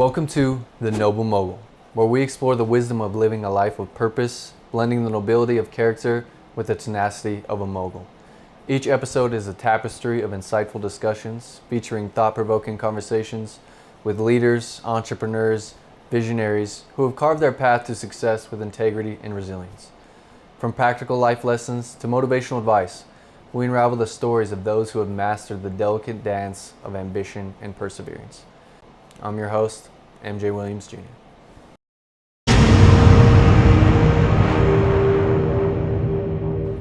Welcome to The Noble Mogul, where we explore the wisdom of living a life with purpose, blending the nobility of character with the tenacity of a mogul. Each episode is a tapestry of insightful discussions featuring thought-provoking conversations with leaders, entrepreneurs, visionaries who have carved their path to success with integrity and resilience. From practical life lessons to motivational advice, we unravel the stories of those who have mastered the delicate dance of ambition and perseverance. I'm your host, MJ Williams Jr.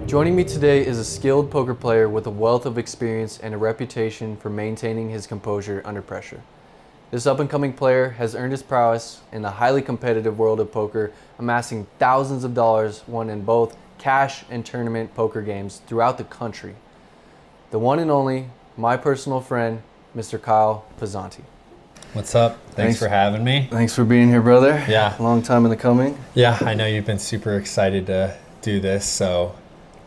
Joining me today is a skilled poker player with a wealth of experience and a reputation for maintaining his composure under pressure. This up-and-coming player has earned his prowess in the highly competitive world of poker, amassing thousands of dollars won in both cash and tournament poker games throughout the country. The one and only, my personal friend, Mr. Kyle Pisanti. What's up? Thanks for having me. Thanks for being here, brother. Yeah. Long time in the coming. Yeah, I know you've been super excited to do this, so.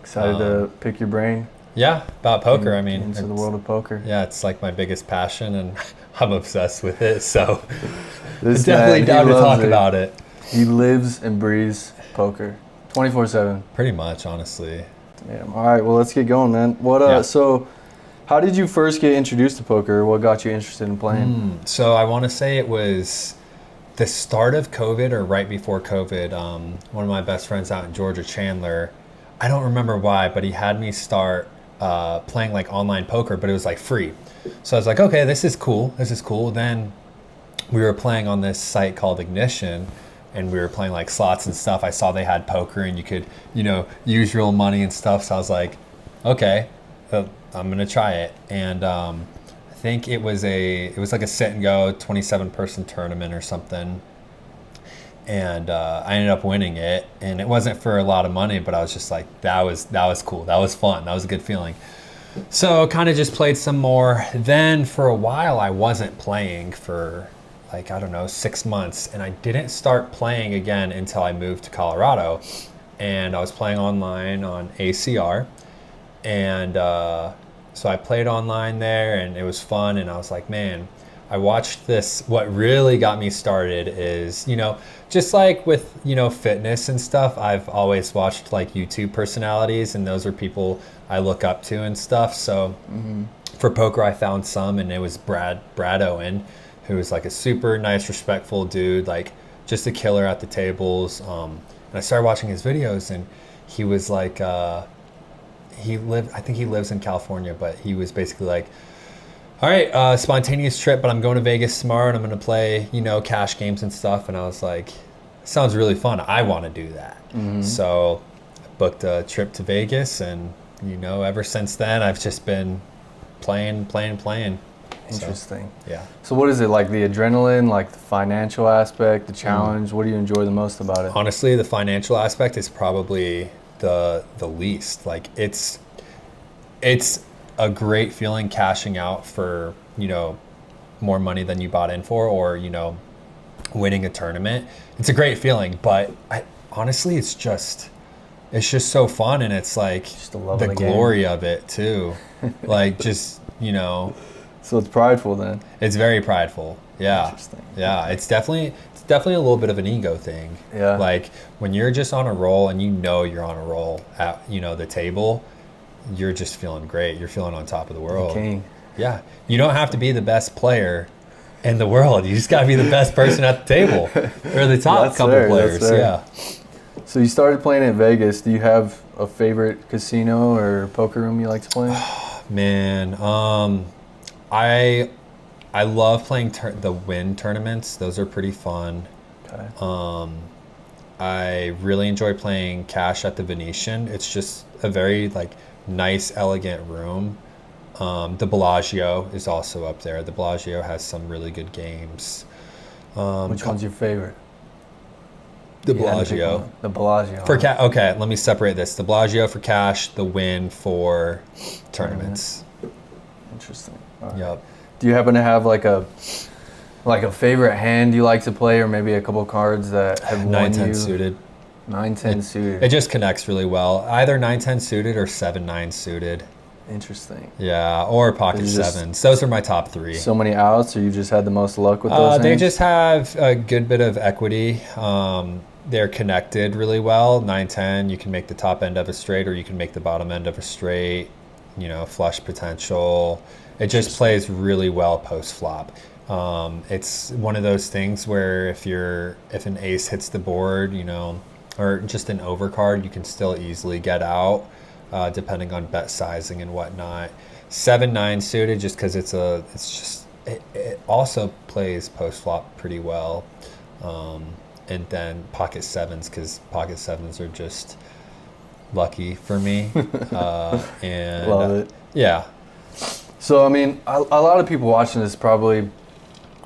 Excited to pick your brain. Yeah, about poker. Into the world of poker. Yeah, it's like my biggest passion, and I'm obsessed with it, so this definitely down to talk about it. He lives and breathes poker 24/7. Pretty much, honestly. Damn. All right, well, let's get going, man. So how did you first get introduced to poker? What got you interested in playing? So I want to say it was the start of COVID or right before COVID. One of my best friends out in Georgia, Chandler, I don't remember why, but he had me start playing like online poker, but it was like free. So I was like, okay, this is cool. Then we were playing on this site called Ignition, and we were playing like slots and stuff. I saw they had poker and you could, use real money and stuff. So I was like, okay, I'm gonna try it. And I think it was like a sit and go 27-person tournament or something. And I ended up winning it, and it wasn't for a lot of money, but I was just like, that was cool. That was fun. That was a good feeling. So kind of just played some more. Then for a while, I wasn't playing for 6 months, and I didn't start playing again until I moved to Colorado, and I was playing online on ACR, and so I played online there, and it was fun, and I was like, man, I watched this. What really got me started is, just like with, fitness and stuff, I've always watched like YouTube personalities, and those are people I look up to and stuff. So for poker, I found some, and it was Brad Owen, who was like a super nice, respectful dude, like just a killer at the tables. And I started watching his videos, and he was like, I think he lives in California, but he was basically like, all right, spontaneous trip, but I'm going to Vegas tomorrow, and I'm going to play, cash games and stuff. And I was like, sounds really fun. I want to do that. So I booked a trip to Vegas, and, ever since then, I've just been playing. Interesting. So, yeah. So what is it, like the adrenaline, like the financial aspect, the challenge? What do you enjoy the most about it? Honestly, the financial aspect is probably the least. Like it's a great feeling cashing out for, more money than you bought in for, or, winning a tournament. It's a great feeling, but honestly, it's just so fun, and it's like the glory of it too. Like just, So it's prideful then? It's very prideful. Yeah. Interesting. Yeah, it's definitely a little bit of an ego thing. Yeah. Like when you're just on a roll and you're on a roll at, the table, you're just feeling great. You're feeling on top of the world. The king. Yeah. You don't have to be the best player in the world. You just got to be the best person at the table. Or the top couple players. Yeah. So you started playing in Vegas. Do you have a favorite casino or poker room you like to play in? Man, I love playing the win tournaments. Those are pretty fun. Okay. I really enjoy playing cash at the Venetian. It's just a very nice, elegant room. The Bellagio is also up there. The Bellagio has some really good games. Which one's your favorite? The Bellagio. The Bellagio. For okay, let me separate this. The Bellagio for cash, the Wynn for tournaments. Interesting. Right. Yep. Do you happen to have like a favorite hand you like to play, or maybe a couple cards that have won you? 9-10 suited. 9-10 suited. It just connects really well. Either 9-10 suited or 7-9 suited. Interesting. Yeah, or pocket Is it just sevens. Those are my top three. so many outs, or you just had the most luck with those They hands? just have a good bit of equity. They're connected really well. 9-10, you can make the top end of a straight or you can make the bottom end of a straight, flush potential. It just plays really well post flop. It's one of those things where if an ace hits the board, or just an overcard, you can still easily get out, depending on bet sizing and whatnot. 7-9 suited, just because it also plays post flop pretty well. And then pocket sevens, because pocket sevens are just lucky for me. And Love it. Yeah. So, I mean, a lot of people watching this probably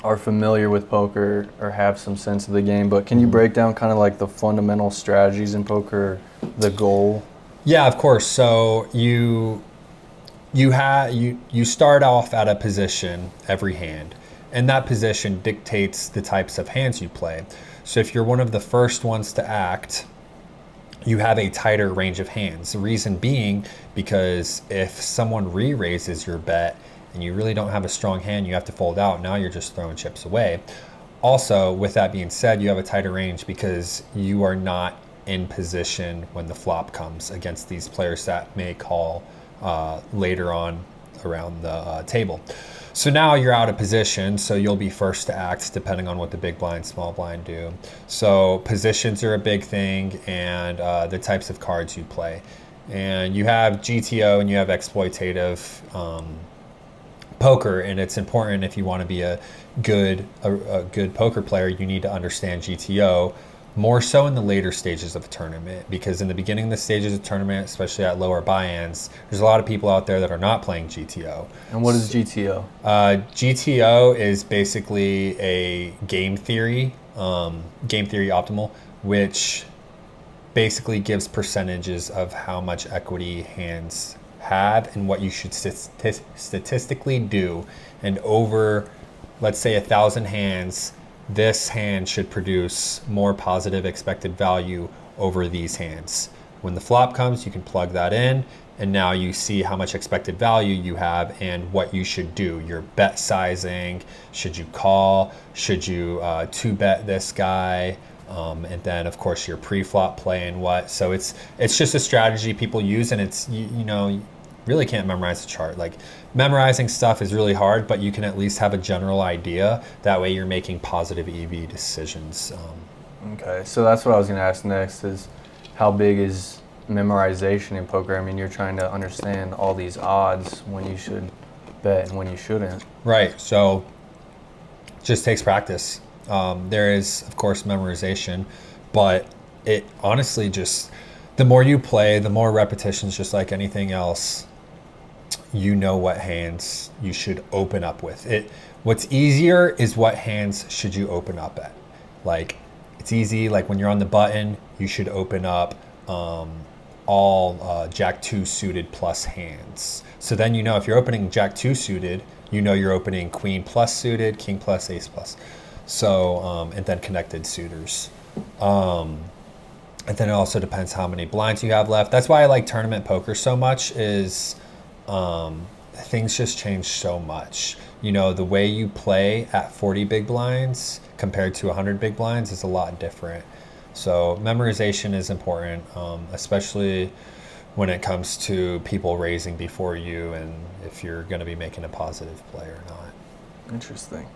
are familiar with poker or have some sense of the game, but can you break down kind of like the fundamental strategies in poker, the goal? Yeah, of course. So you start off at a position every hand, and that position dictates the types of hands you play. So if you're one of the first ones to act, you have a tighter range of hands. The reason being because if someone re-raises your bet and you really don't have a strong hand, you have to fold out. Now you're just throwing chips away. Also, with that being said, you have a tighter range because you are not in position when the flop comes against these players that may call later on around the table. So now you're out of position, so you'll be first to act depending on what the big blind, small blind do. So positions are a big thing, and the types of cards you play. And you have GTO and you have exploitative poker, and it's important if you want to be a good poker player, you need to understand GTO more so in the later stages of a tournament, because in the beginning of the stages of tournament, especially at lower buy-ins, there's a lot of people out there that are not playing GTO. And what is GTO? GTO is basically a game theory optimal, which basically gives percentages of how much equity hands have and what you should statistically do. And over, let's say, 1,000 hands, this hand should produce more positive expected value over these hands. When the flop comes, you can plug that in, and now you see how much expected value you have and what you should do. Your bet sizing, should you call, should you two bet this guy, and then of course your pre-flop play and what. So it's just a strategy people use, and it's you really can't memorize the chart. Like, memorizing stuff is really hard, but you can at least have a general idea. That way you're making positive EV decisions. Okay, so that's what I was going to ask next is how big is memorization in poker? I mean, you're trying to understand all these odds, when you should bet and when you shouldn't. Right, so it just takes practice. There is, of course, memorization, but it honestly just, the more you play, the more repetitions, just like anything else, you know what hands you should open up with. What's easier is what hands should you open up at. Like, it's easy, like when you're on the button, you should open up all Jack 2 suited plus hands. So then if you're opening Jack 2 suited, you're opening Queen plus suited, King plus, Ace plus. So, and then connected suitors. And then it also depends how many blinds you have left. That's why I like tournament poker so much, is things just change so much. The way you play at 40 big blinds compared to 100 big blinds is a lot different. So memorization is important, especially when it comes to people raising before you and if you're going to be making a positive play or not. Interesting.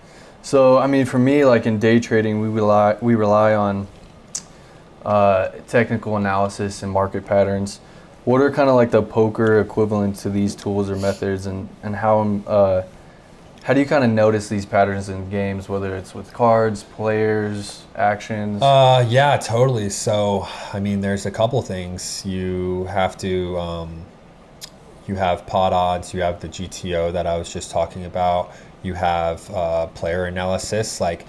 So, I mean, for me, like in day trading, we rely on technical analysis and market patterns. What are kind of like the poker equivalent to these tools or methods, and how do you kind of notice these patterns in games, whether it's with cards, players, actions? Yeah, totally. So, I mean, there's a couple things. You have to, you have pot odds, you have the GTO that I was just talking about, you have player analysis, like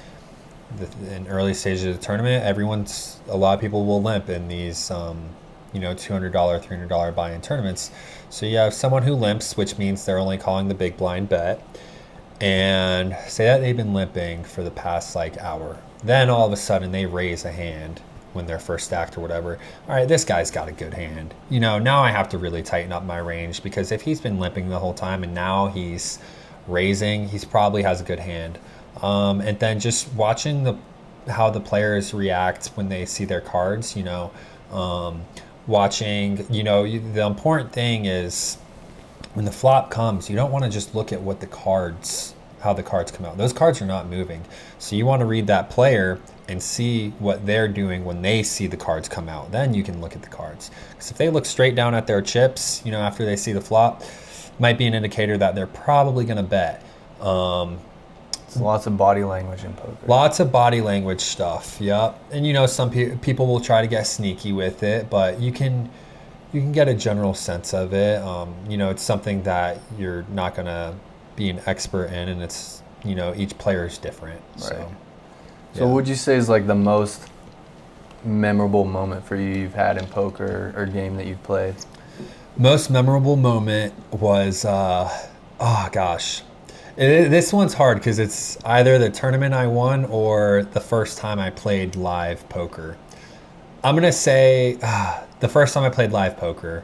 in early stages of the tournament, a lot of people will limp in these, $200, $300 buy-in tournaments. So you have someone who limps, which means they're only calling the big blind bet, and say that they've been limping for the past hour. Then all of a sudden they raise a hand when they're first stacked or whatever. All right, this guy's got a good hand. Now I have to really tighten up my range, because if he's been limping the whole time and now he's raising, he's probably has a good hand. And then just watching how the players react when they see their cards, watching, the important thing is when the flop comes, you don't want to just look at how the cards come out. Those cards are not moving. So you want to read that player and see what they're doing when they see the cards come out. Then you can look at the cards. Because if they look straight down at their chips, after they see the flop, might be an indicator that they're probably going to bet. So lots of body language in poker. Lots of body language stuff. Yep. And some people will try to get sneaky with it, but you can get a general sense of it. It's something that you're not going to be an expert in, and it's each player is different. Right. So what would you say is like the most memorable moment for you've had in poker or game that you've played? Most memorable moment was this one's hard because it's either the tournament I won or the first time I played live poker. I'm gonna say the first time I played live poker.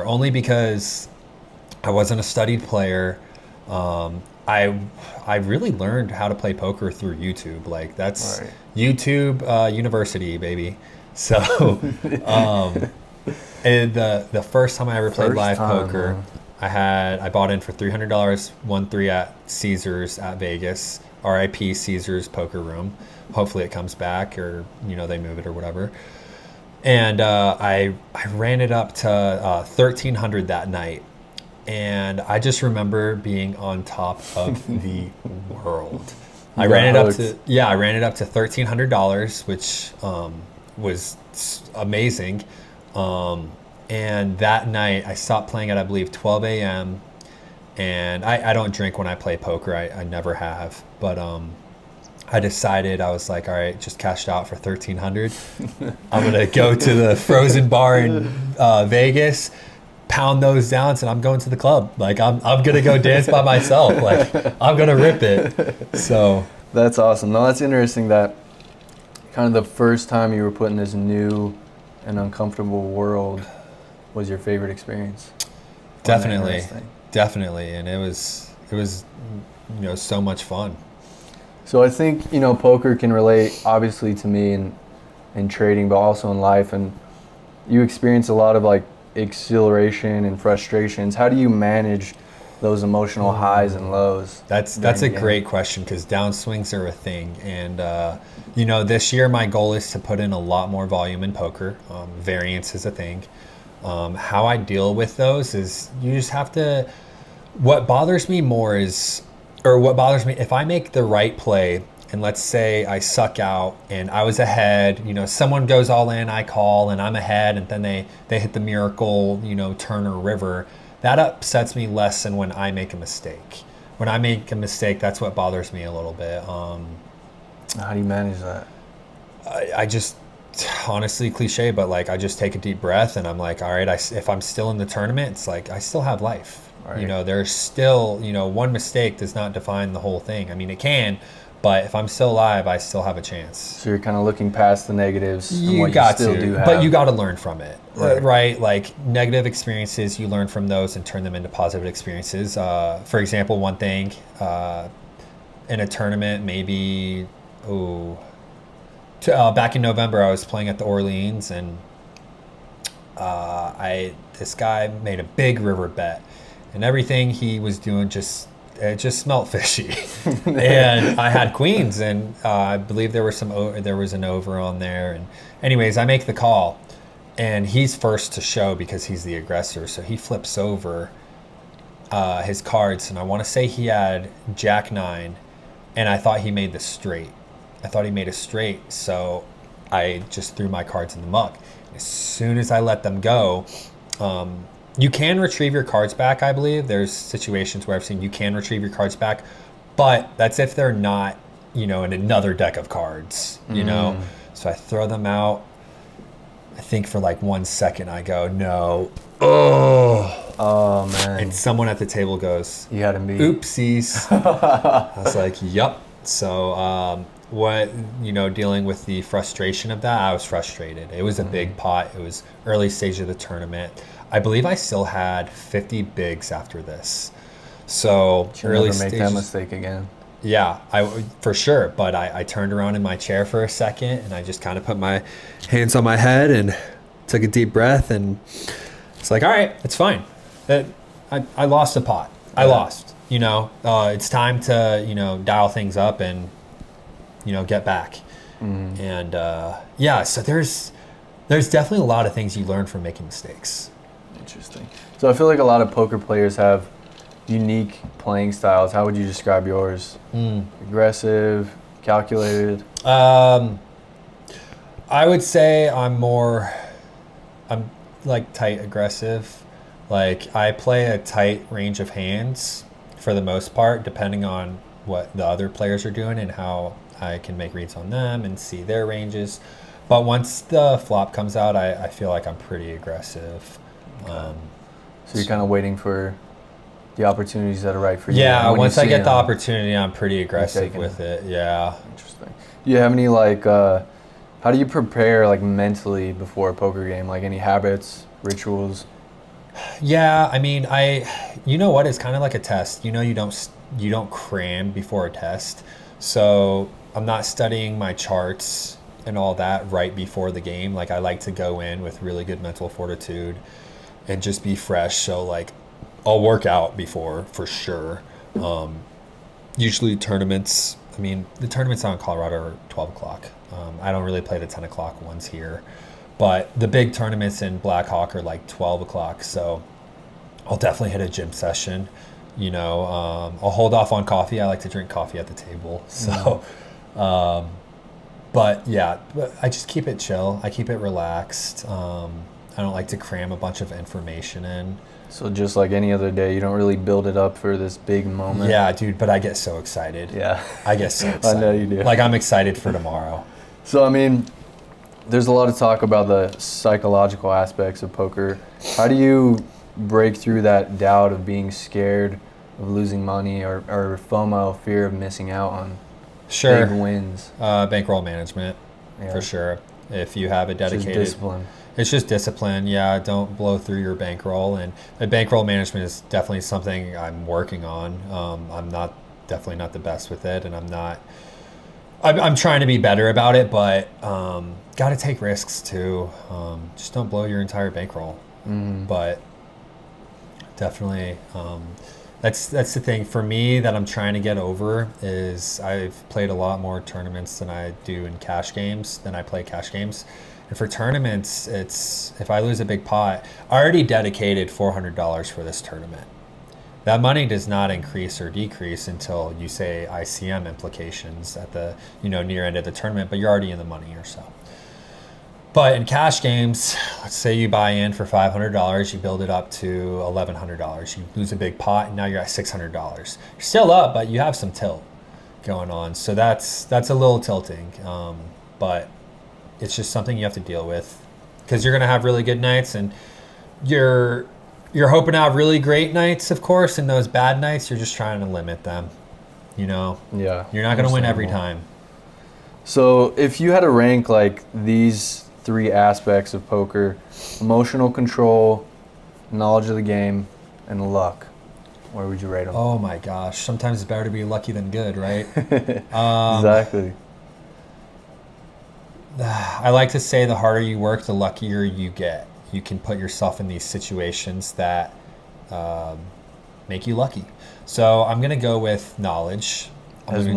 Only because I wasn't a studied player. I really learned how to play poker through YouTube. Like that's right. YouTube University, baby. So, and the first time I ever played live poker, I bought in for $300, won 3 at Caesars at Vegas. RIP Caesars Poker Room. Hopefully it comes back, or they move it or whatever. And I ran it up to 1,300 that night. And I just remember being on top of the world. I ran it up to $1,300, which was amazing. And that night I stopped playing at, I believe, 12 a.m. And I don't drink when I play poker. I never have. But I decided, I was like, all right, just cashed out for $1,300. I'm going to go to the Frozen Bar in Vegas, pound those down, and I'm going to the club. Like I'm going to go dance by myself. Like I'm going to rip it. So that's awesome. No, that's interesting that kind of the first time you were put in this new and uncomfortable world was your favorite experience. Definitely. And it was so much fun. So I think poker can relate obviously to me in trading, but also in life, and you experience a lot of like exhilaration and frustrations. How do you manage those emotional highs and lows? That's a great question, because downswings are a thing. And this year my goal is to put in a lot more volume in poker. Variance is a thing. How I deal with those is you just have to, what bothers me if I make the right play, and let's say I suck out and I was ahead, someone goes all in, I call, and I'm ahead, and then they hit the miracle, turn or river. That upsets me less than when I make a mistake. When I make a mistake, that's what bothers me a little bit. How do you manage that? I just, honestly, cliche, but like I just take a deep breath and I'm like, all right, if I'm still in the tournament, it's like I still have life. Right. There's still, one mistake does not define the whole thing. I mean, it can, but if I'm still alive, I still have a chance. So you're kind of looking past the negatives. But you got to learn from it, right? Like negative experiences, you learn from those and turn them into positive experiences. For example, one thing in a tournament, maybe, back in November, I was playing at the Orleans, and this guy made a big river bet, and everything he was doing it just smelled fishy. And I had queens, and I believe there was an over on there. And anyways, I make the call, and he's first to show because he's the aggressor. So he flips over his cards, and I want to say he had Jack 9, and I thought he made the straight. So I just threw my cards in the muck. As soon as I let them go, you can retrieve your cards back, I believe. There's situations where I've seen you can retrieve your cards back, but that's if they're not, in another deck of cards, So I throw them out. I think for like 1 second I go, no. Oh, man. And someone at the table goes, you had him beat. Oopsies. I was like, yup. So dealing with the frustration of that, I was frustrated. It was a big pot. It was early stage of the tournament. I believe I still had 50 bigs after this. So Should early never make stages, that mistake again. yeah, for sure. But I turned around in my chair for a second and I just kind of put my hands on my head and took a deep breath, and it's like, all right, it's fine. I lost a pot. I lost. It's time to dial things up and get back. And so there's definitely a lot of things you learn from making mistakes. Interesting. So I feel like a lot of poker players have unique playing styles. How would you describe yours? Aggressive, calculated? I would say I'm like tight aggressive. Like I play a tight range of hands for the most part, depending on what the other players are doing and how I can make reads on them and see their ranges. But once the flop comes out, I feel like I'm pretty aggressive. Okay. So you're kind of waiting for the opportunities that are right for you. Yeah, When you once I see get the them, opportunity, I'm pretty aggressive with it. Yeah. Interesting. Do you have any how do you prepare mentally before a poker game? Like any habits, rituals? Yeah, I mean, you know what? It's kind of like a test. You don't cram before a test. So I'm not studying my charts and all that right before the game. Like I like to go in with really good mental fortitude and just be fresh. So like I'll work out before for sure. Usually tournaments, the tournaments out in Colorado are 12 o'clock. I don't really play the 10 o'clock ones here. But the big tournaments in Black Hawk are like 12 o'clock. So I'll definitely hit a gym session. I'll hold off on coffee. I like to drink coffee at the table. So, but I just keep it chill. I keep it relaxed. I don't like to cram a bunch of information in. So just like any other day, you don't really build it up for this big moment? Yeah, dude, but I get so excited. Yeah. I get so excited. I know you do. Like I'm excited for tomorrow. So, there's a lot of talk about the psychological aspects of poker. How do you break through that doubt of being scared of losing money or FOMO, fear of missing out on big wins? Bankroll management, for sure. If you have a dedicated... Just discipline. It's just discipline, yeah. Don't blow through your bankroll. And bankroll management is definitely something I'm working on. I'm definitely not the best with it, and I'm trying to be better about it, but got to take risks too. Just don't blow your entire bankroll. But definitely, that's the thing for me that I'm trying to get over is I've played a lot more tournaments than I do in cash games than I play cash games. And for tournaments, it's if I lose a big pot, I already dedicated $400 for this tournament. That money does not increase or decrease until you say ICM implications at the near end of the tournament, but you're already in the money or so. But in cash games, let's say you buy in for $500, you build it up to $1,100. You lose a big pot, and now you're at $600. You're still up, but you have some tilt going on. So that's a little tilting, but it's just something you have to deal with because you're going to have really good nights, and you're hoping to have really great nights, of course, and those bad nights, you're just trying to limit them, Yeah. You're not going to win every time. So if you had to rank these three aspects of poker: emotional control, knowledge of the game, and luck, where would you rate them? Oh my gosh. Sometimes it's better to be lucky than good, right? Exactly. I like to say the harder you work, the luckier you get. You can put yourself in these situations that make you lucky. So I'm going to go with knowledge. As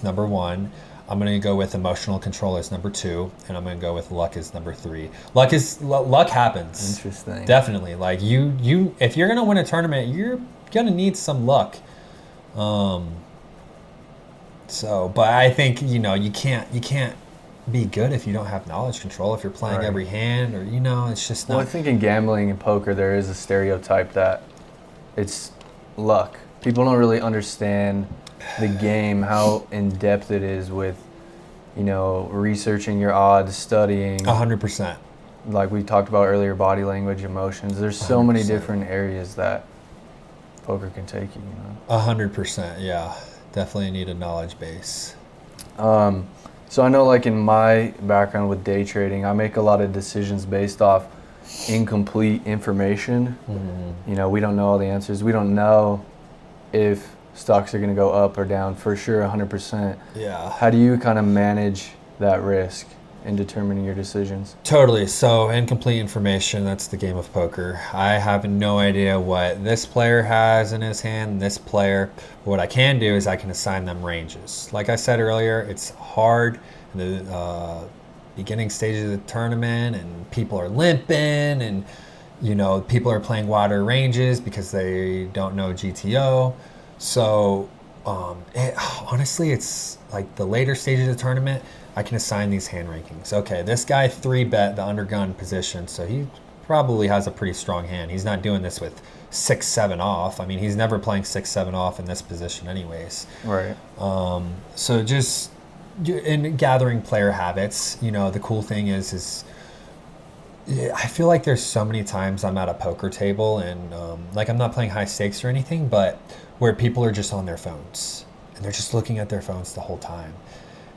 number one. I'm going to go with emotional control as number 2, and I'm going to go with luck as number 3. Luck happens. Interesting. Definitely. Like you if you're going to win a tournament, you're going to need some luck. But I think, you can't be good if you don't have knowledge control, if you're playing every hand, or it's just not. Well, I think in gambling and poker there is a stereotype that it's luck. People don't really understand the game, how in depth it is with researching your odds, studying 100%. Like we talked about earlier, body language, emotions. There's so 100%. many different areas that poker can take you. 100%, yeah. Definitely need a knowledge base. So I know, like in my background with day trading, I make a lot of decisions based off incomplete information. You know, we don't know all the answers. We don't know if stocks are going to go up or down for sure 100%. Yeah. How do you kind of manage that risk in determining your decisions? Totally. So incomplete information, that's the game of poker. I have no idea what this player has in his hand, this player. What I can do is I can assign them ranges. Like I said earlier, it's hard in the beginning stages of the tournament, and people are limping, and you know, people are playing wider ranges because they don't know GTO. So honestly, it's like the later stages of the tournament, I can assign these hand rankings. Okay, this guy 3-bet the undergun position, so he probably has a pretty strong hand. He's not doing this with 6-7 off. I mean, he's never playing 6-7 off in this position anyways. Right. So just in gathering player habits, you know, the cool thing is I feel like there's so many times I'm at a poker table and like I'm not playing high stakes or anything, but where people are just on their phones and they're just looking at their phones the whole time.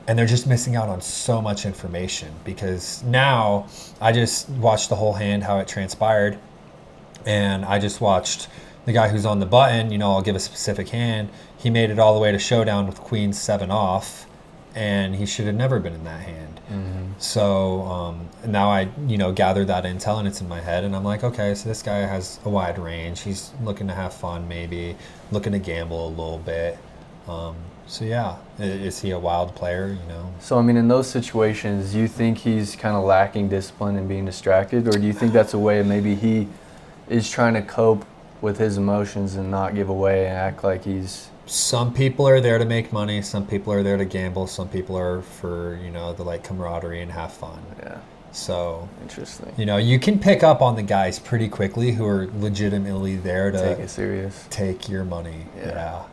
And they're just missing out on so much information, because now I just watched the whole hand, how it transpired. And I just watched the guy who's on the button, you know, I'll give a specific hand. He made it all the way to showdown with queen 7 off, and he should have never been in that hand. So now I, you know, gather that intel and it's in my head, and I'm like, okay, so this guy has a wide range. He's looking to have fun, maybe looking to gamble a little bit. So yeah, is he a wild player, you know? So I mean, in those situations, do you think he's kind of lacking discipline and being distracted, or do you think that's a way maybe he is trying to cope with his emotions and not give away and act like he's... Some people are there to make money, some people are there to gamble, some people are for, you know, the like camaraderie and have fun. Yeah. So Interesting. you know, you can pick up on the guys pretty quickly who are legitimately there to Take it serious. take your money. Yeah.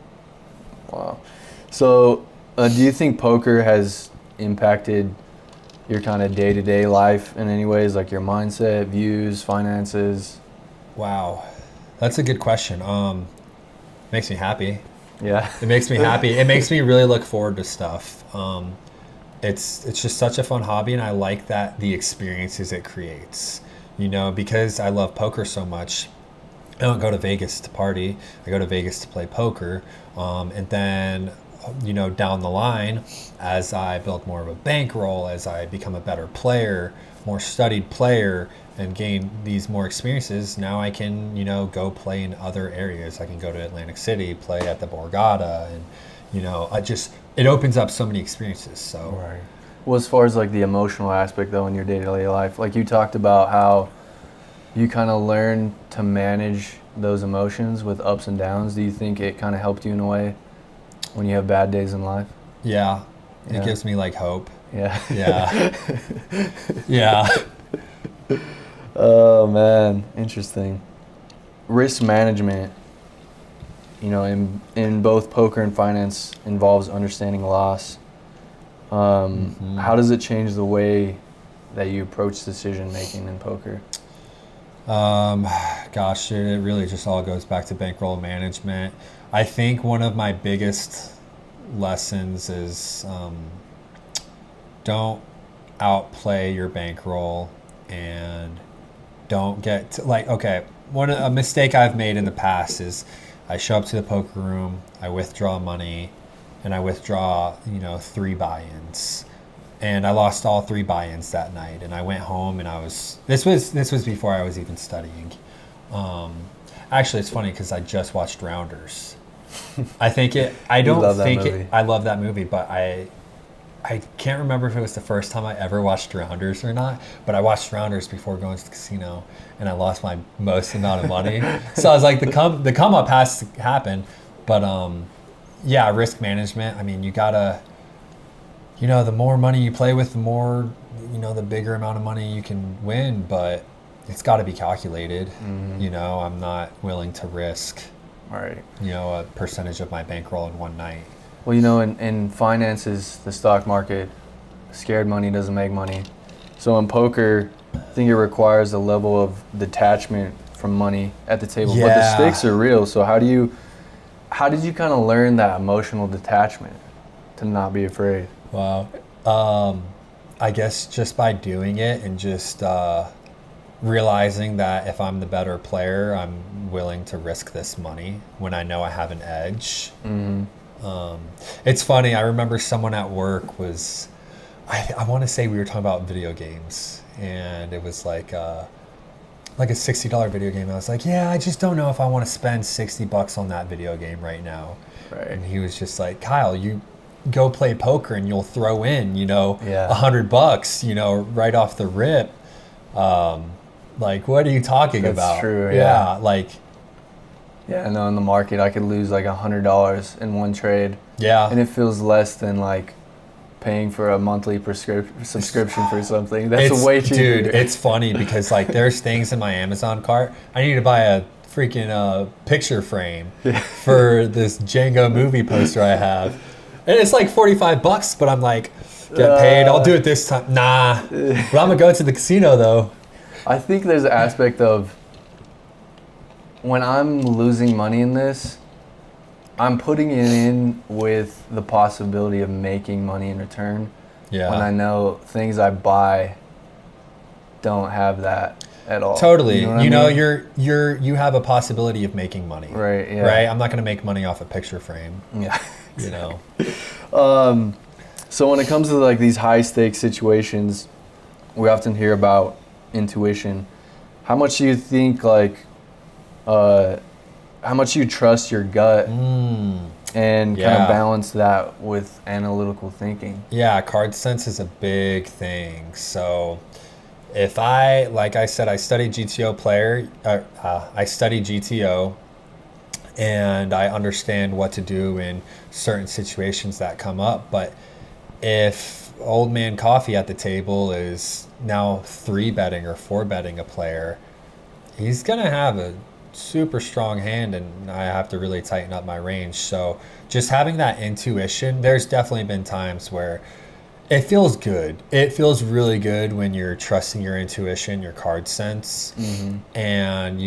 Wow. So, do you think poker has impacted your kind of day-to-day life in any ways, like your mindset, views, finances? Wow, that's a good question. Makes me happy. Yeah. It makes me happy. It makes me really look forward to stuff. It's just such a fun hobby, and I like that the experiences it creates. You know, because I love poker so much, I don't go to Vegas to party. I go to Vegas to play poker, and then, you know, down the line, as I build more of a bankroll, as I become a better player, more studied player, and gain these more experiences, now I can, you know, go play in other areas. I can go to Atlantic City, play at the Borgata, and, you know, it opens up so many experiences. So Right. Well, as far as like the emotional aspect though in your day-to-day life, like you talked about how you kind of learn to manage those emotions with ups and downs. Do you think it kind of helped you in a way when you have bad days in life? yeah, it Yeah. gives me like hope. Yeah. Yeah. Yeah. Oh man, interesting. Risk management, you know, in both poker and finance involves understanding loss. How does it change the way that you approach decision making in poker? Gosh, dude, it really just all goes back to bankroll management. I think one of my biggest lessons is don't outplay your bankroll, and don't get to, like, okay, a mistake I've made in the past is I show up to the poker room, I withdraw money, and I withdraw, you know, 3 buy-ins. And I lost all 3 buy-ins that night, and I went home, and this was before I was even studying. Actually, it's funny because I just watched Rounders. I love that movie, but I can't remember if it was the first time I ever watched Rounders or not, but I watched Rounders before going to the casino, and I lost my most amount of money. So I was like, the come up has to happen. But yeah, risk management. I mean, you gotta, you know, the more money you play with, the more, you know, the bigger amount of money you can win, but it's got to be calculated. You know, I'm not willing to risk, Right. you know, a percentage of my bankroll in one night. Well, you know, in finances, the stock market, scared money doesn't make money. So in poker, I think it requires a level of detachment from money at the table. But the Yeah. stakes are real. So how do how did you kind of learn that emotional detachment to not be afraid? Wow. I guess just by doing it and just realizing that if I'm the better player, I'm willing to risk this money when I know I have an edge. It's funny. I remember someone at work was, I want to say we were talking about video games, and it was like a $60 video game. I was like, yeah, I just don't know if I want to spend $60 on that video game right now. Right. And he was just like, Kyle, you go play poker and you'll throw in, Yeah. $100, right off the rip. Like, what are you talking That's about? true, Yeah. Yeah, I know in the market I could lose like $100 in one trade. Yeah. And it feels less than like paying for a monthly subscription for something. That's It's way cheaper. Dude, it's funny because like there's things in my Amazon cart. I need to buy a freaking picture frame for this Django movie poster I have. And it's like $45, but I'm like, get paid. I'll do it this time. Nah. But I'm gonna go to the casino though. I think there's an aspect of when I'm losing money in this, I'm putting it in with the possibility of making money in return. Yeah. When I know things I buy don't have that at all. Totally. You know what I mean? You have a possibility of making money. Right, yeah. Right? I'm not gonna make money off a picture frame. Yeah. You know. So when it comes to like these high stakes situations, we often hear about intuition. How much do you think how much do you trust your gut and kind of balance that with analytical thinking? Yeah, card sense is a big thing. So if like I said, I studied GTO and I understand what to do in certain situations that come up. But if old man coffee at the table is now 3-betting or 4-betting a player, he's going to have a super strong hand and I have to really tighten up my range. So just having that intuition, there's definitely been times where it feels good. It feels really good when you're trusting your intuition, your card sense. And,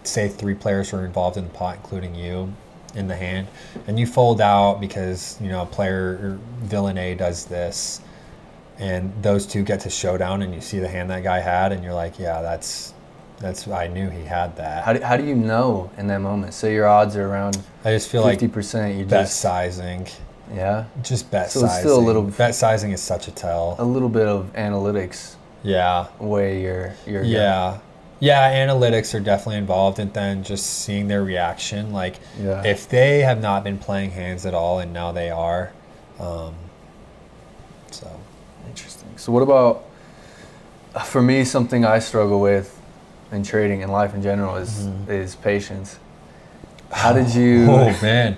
say 3 players are involved in the pot, including you in the hand, and you fold out because, player villain A does this, and those 2 get to showdown and you see the hand that guy had and you're like, yeah, that's I knew he had that. How do you know in that moment? Say your odds are around I just feel 50%. like bet sizing. Yeah. Just bet So sizing. it's still a little bet sizing is such a tell. A little bit of analytics. Yeah. Way your yeah. Yeah, analytics are definitely involved, and then just seeing their reaction. Like, if they have not been playing hands at all and now they are, so. Interesting. So what about, for me, something I struggle with in trading and life in general is patience. How did you... Oh, man.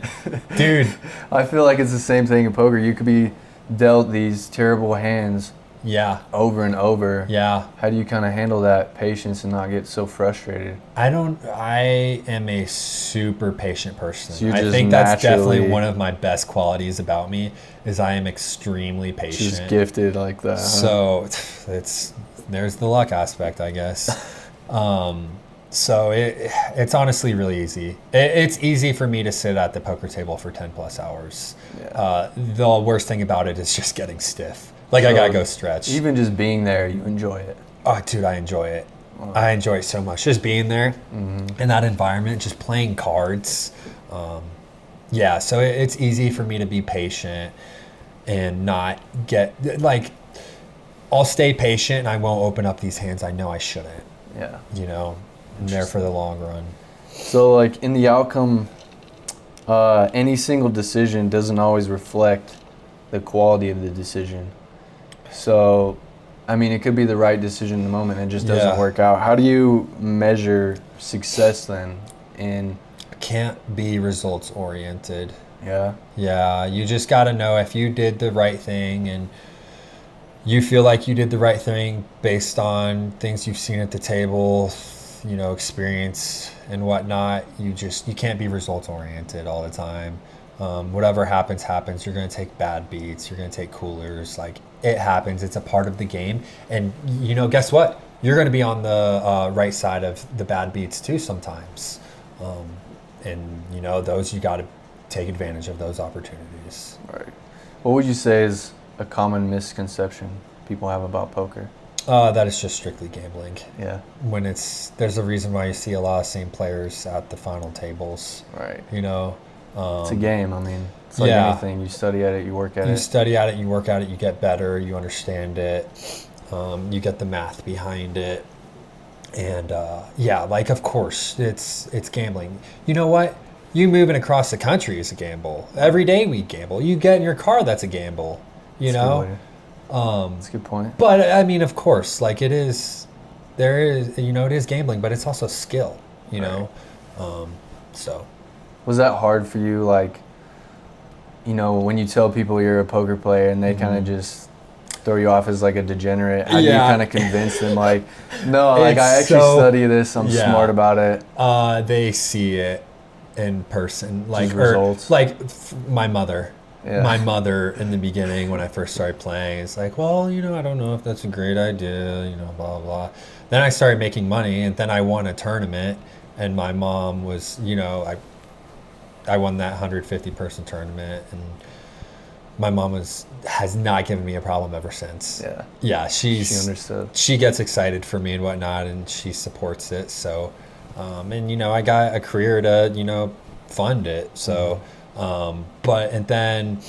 Dude. I feel like it's the same thing in poker. You could be dealt these terrible hands over and over. Yeah. How do you kind of handle that patience and not get so frustrated? I am a super patient person. So I think that's definitely one of my best qualities about me is I am extremely patient. Just gifted like that. So there's the luck aspect, I guess. So it's honestly really easy. It's easy for me to sit at the poker table for 10 plus hours. Yeah. The worst thing about it is just getting stiff. Like, I gotta go stretch. Even just being there, you enjoy it. Oh, dude, I enjoy it. Wow. I enjoy it so much. Just being there in that environment, just playing cards. So it's easy for me to be patient and not get, like, I'll stay patient and I won't open up these hands I know I shouldn't. Yeah. I'm there for the long run. So, like, in the outcome, any single decision doesn't always reflect the quality of the decision. So, I mean, it could be the right decision in the moment and it just doesn't work out. How do you measure success then? Can't be results oriented. Yeah? Yeah, you just got to know if you did the right thing and you feel like you did the right thing based on things you've seen at the table, experience and whatnot. You can't be results oriented all the time. Whatever happens. You're going to take bad beats. You're going to take coolers. Like, it happens. It's a part of the game. And, guess what? You're going to be on the right side of the bad beats too sometimes. And, those you got to take advantage of those opportunities. Right. What would you say is a common misconception people have about poker? That is just strictly gambling. Yeah. When there's a reason why you see a lot of same players at the final tables. Right. You know, It's a game. I mean, it's like anything. You study at it, you work at it. You study at it, you work at it, you get better, you understand it, you get the math behind it. And like, of course, it's gambling. You know what? You moving across the country is a gamble. Every day we gamble. You get in your car, that's a gamble. You know? That's a good point. But I mean, of course, like it is gambling, but it's also skill, you know? So. Was that hard for you, like, you know, when you tell people you're a poker player and they kind of just throw you off as like a degenerate? How do you kind of convince them, like, no, like I actually study this, I'm smart about it? They see it in person, like results. My mother. Yeah. My mother in the beginning when I first started playing, it's like, well, you know, I don't know if that's a great idea, you know, blah, blah. Then I started making money, and then I won a tournament, and my mom was, you know, I won that 150 person tournament, and my mom has not given me a problem ever since. Yeah, she understood. She gets excited for me and whatnot, and she supports it. So, and you know, I got a career to, you know, fund it. So, and then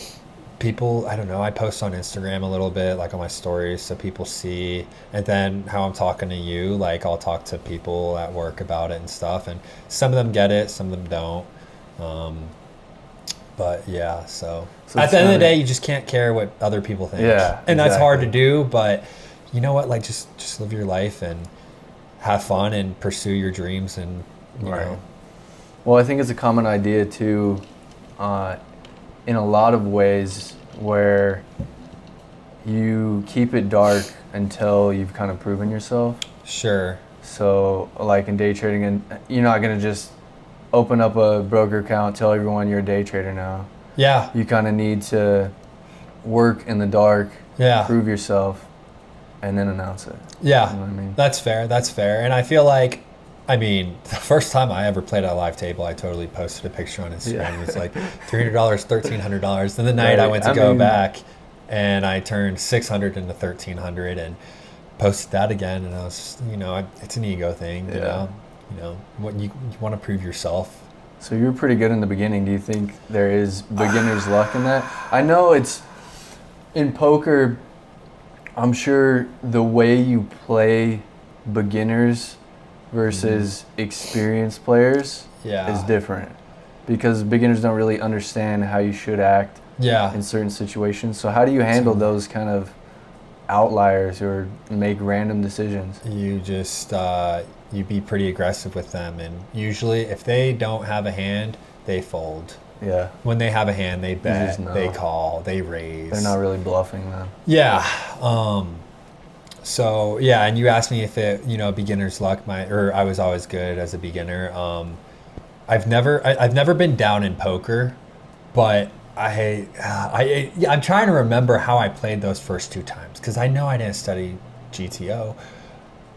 people, I don't know, I post on Instagram a little bit, like on my stories, so people see. And then how I'm talking to you, like I'll talk to people at work about it and stuff, and some of them get it, some of them don't. But yeah, so at the end of the day, you just can't care what other people think. Yeah, and that's hard to do, but you know what? Like just live your life and have fun and pursue your dreams, and you know. Well, I think it's a common idea too, in a lot of ways, where you keep it dark until you've kind of proven yourself. Sure. So, like in day trading, and you're not gonna just open up a broker account, tell everyone you're a day trader now. Yeah. You kind of need to work in the dark, prove yourself, and then announce it. Yeah. You know what I mean? That's fair. And I feel like, I mean, the first time I ever played at a live table, I totally posted a picture on Instagram. Yeah. It was like $300, $1,300. Then the night I went to go back, and I turned $600 into $1,300 and posted that again. And I was, you know, it's an ego thing, you know. You know, what you want to prove yourself. So you were pretty good in the beginning. Do you think there is beginner's luck in that? I know it's in poker. I'm sure the way you play beginners versus experienced players is different, because beginners don't really understand how you should act in certain situations. So how do you handle those kind of outliers or make random decisions? You just you be pretty aggressive with them, and usually if they don't have a hand, they fold. Yeah. When they have a hand, they bet, they call, they raise. They're not really bluffing then. Yeah. So yeah, and you asked me if it, you know, beginner's luck. I was always good as a beginner. I've never been down in poker, but I'm trying to remember how I played those first two times, because I know I didn't study GTO,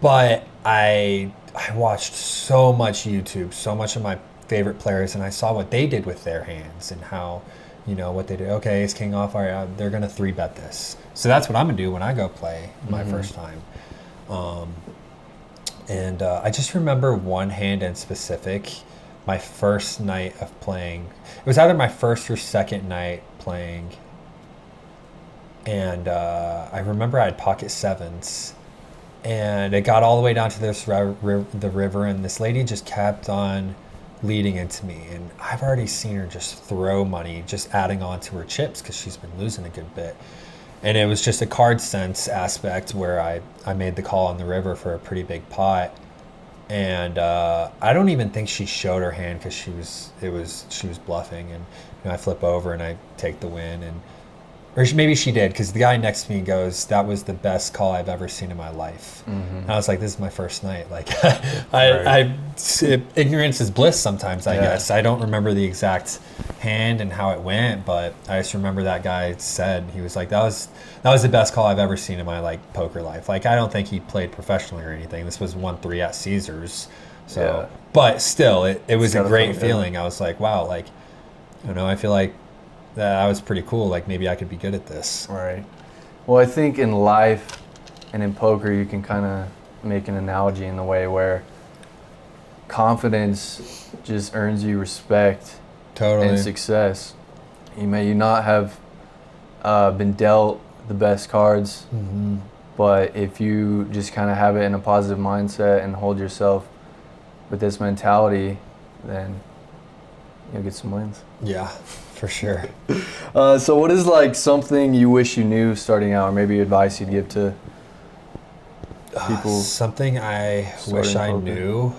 but I watched so much YouTube, so much of my favorite players, and I saw what they did with their hands and how, you know, what they did. Okay, ace king off, all right, they're gonna 3-bet this. So that's what I'm gonna do when I go play my first time. And I just remember one hand in specific, my first night of playing. It was either my first or second night playing, and I remember I had pocket sevens, and it got all the way down to the river, and this lady just kept on leading into me, and I've already seen her just throw money, just adding on to her chips, because she's been losing a good bit. And it was just a card sense aspect where I made the call on the river for a pretty big pot. And I don't even think she showed her hand, because she was bluffing, and you know, I flip over and I take the win, or maybe she did, because the guy next to me goes, "That was the best call I've ever seen in my life." And I was like, "This is my first night." Like, ignorance is bliss sometimes, I guess. I don't remember the exact hand and how it went, but I just remember that guy said, he was like, that was the best call I've ever seen in my poker life. Like, I don't think he played professionally or anything. This was 1-3 at Caesars. So, but still, it was a great feeling. I was like, wow, like, You know, I feel like that was pretty cool. Like maybe I could be good at this. Right. Well, I think in life and in poker, you can kind of make an analogy in the way where confidence just earns you respect Totally. and success. You may not have been dealt the best cards, Mm-hmm. but if you just kind of have it in a positive mindset and hold yourself with this mentality, then you'll get some wins. Yeah, for sure. So what is like something you wish you knew starting out, or maybe advice you'd give to people? Something I wish starting I poker? knew,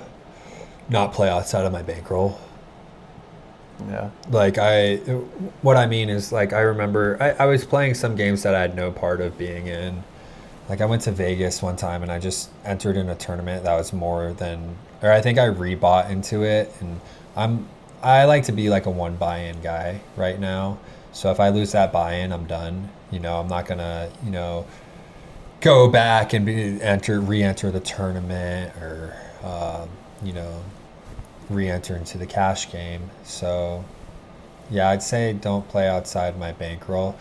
not play outside of my bankroll. Yeah. Like what I mean is like I remember I was playing some games that I had no part of being in. Like I went to Vegas one time and I just entered in a tournament that was more than, or I think I rebought into it, and I like to be like a one buy-in guy right now. So if I lose that buy-in, I'm done. You know, I'm not gonna, go back and re-enter the tournament or you know, re-enter into the cash game. So yeah, I'd say don't play outside my bankroll.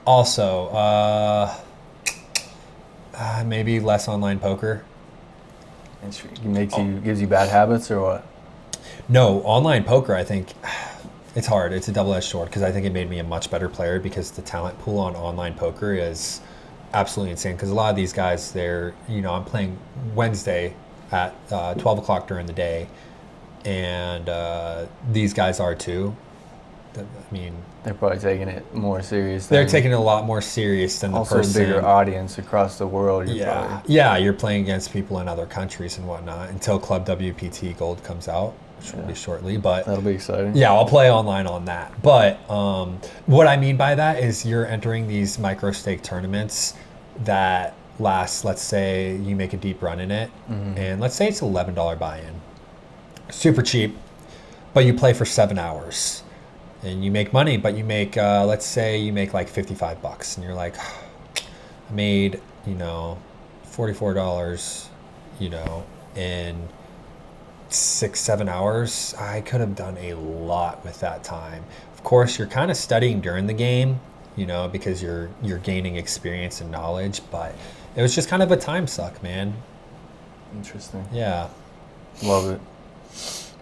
Also, maybe less online poker. Gives you bad habits or what? No, online poker, I think it's hard. It's a double-edged sword because I think it made me a much better player because the talent pool on online poker is absolutely insane. Because a lot of these guys, I'm playing Wednesday at 12 o'clock during the day, and these guys are too. I mean, They're probably taking it more serious. they're taking it a lot more serious than the also person. a bigger audience across the world. Yeah, you're playing against people in other countries and whatnot until Club WPT Gold comes out, which will be shortly. But That'll be exciting. yeah, I'll play online on that. But what I mean by that is you're entering these micro stake tournaments that last, let's say you make a deep run in it, and let's say it's $11 buy-in. Super cheap, but you play for 7 hours. And you make money, but you make, let's say you make like $55, and you're like, I made, $44, in 6-7 hours. I could have done a lot with that time. Of course, you're kind of studying during the game, because you're gaining experience and knowledge, but it was just kind of a time suck, man. Interesting. Yeah. Love it.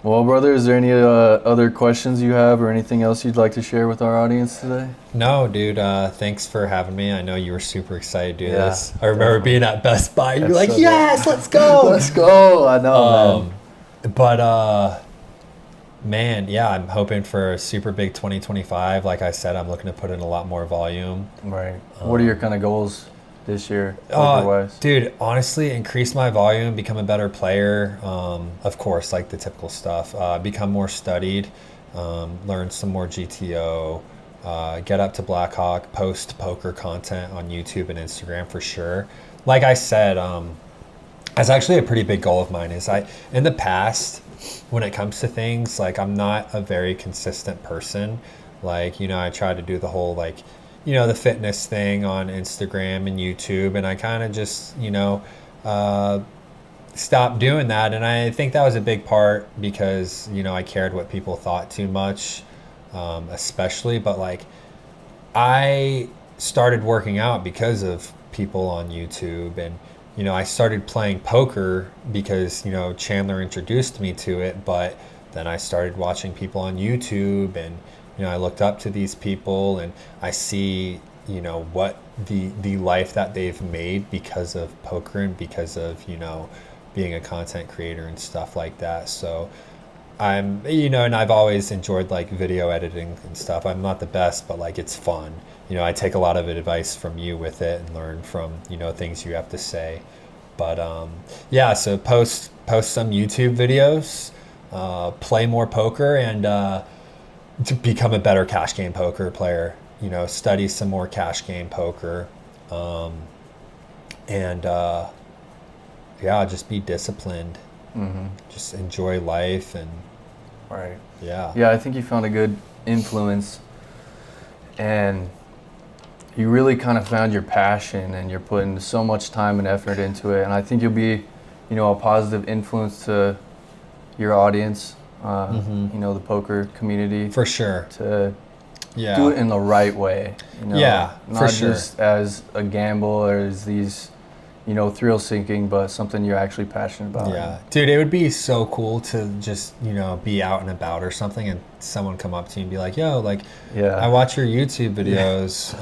Well, brother, is there any other questions you have or anything else you'd like to share with our audience today? No, dude. Thanks for having me. I know you were super excited to do this. I remember definitely. being at Best Buy. You're like, so yes, let's go. Let's go. I know, man. But man, yeah, I'm hoping for a super big 2025. Like I said, I'm looking to put in a lot more volume. Right. What are your kind of goals this year, poker-wise? Dude, honestly, increase my volume, become a better player. Of course, like the typical stuff. Become more studied, learn some more GTO, get up to Blackhawk, post poker content on YouTube and Instagram for sure. Like I said, that's actually a pretty big goal of mine. In the past, when it comes to things, like I'm not a very consistent person. Like, I try to do the whole the fitness thing on Instagram and YouTube, and I kind of just, stopped doing that. And I think that was a big part because, I cared what people thought too much, especially. But I started working out because of people on YouTube, and, I started playing poker because, Chandler introduced me to it, but then I started watching people on YouTube, and I looked up to these people, and I see, what the life that they've made because of poker and because of, being a content creator and stuff like that. So I'm, and I've always enjoyed video editing and stuff. I'm not the best, but it's fun. I take a lot of advice from you with it and learn from, things you have to say. But yeah, so post some YouTube videos, play more poker, and to become a better cash game poker player, study some more cash game poker, and just be disciplined, just enjoy life, and Right. yeah, I think you found a good influence, and you really kind of found your passion, and you're putting so much time and effort into it, and I think you'll be, a positive influence to your audience you know, the poker community For sure. to Yeah. do it in the right way. You know? Yeah, not for sure. just as a gamble or as these, you know, thrill seeking, but something you're actually passionate about. Yeah, dude, it would be so cool to just, you know, be out and about or something and someone come up to you and be like, yo, like, Yeah. I watch your YouTube videos.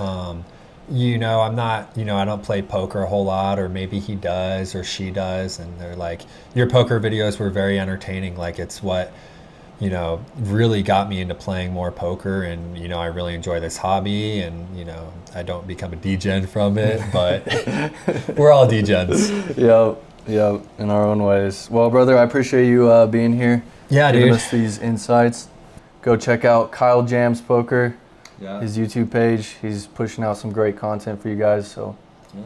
You know, I'm not, you know, I don't play poker a whole lot, or maybe he does or she does. And they're like, your poker videos were very entertaining. Like, it's what, you know, really got me into playing more poker. And, you know, I really enjoy this hobby, and, you know, I don't become a degen from it, but we're all degens. Yep, in our own ways. Well, brother, I appreciate you being here. Yeah, giving dude. us these insights. Go check out Kyle Jams Poker, Yeah. his YouTube page. He's pushing out some great content for you guys. So Yeah.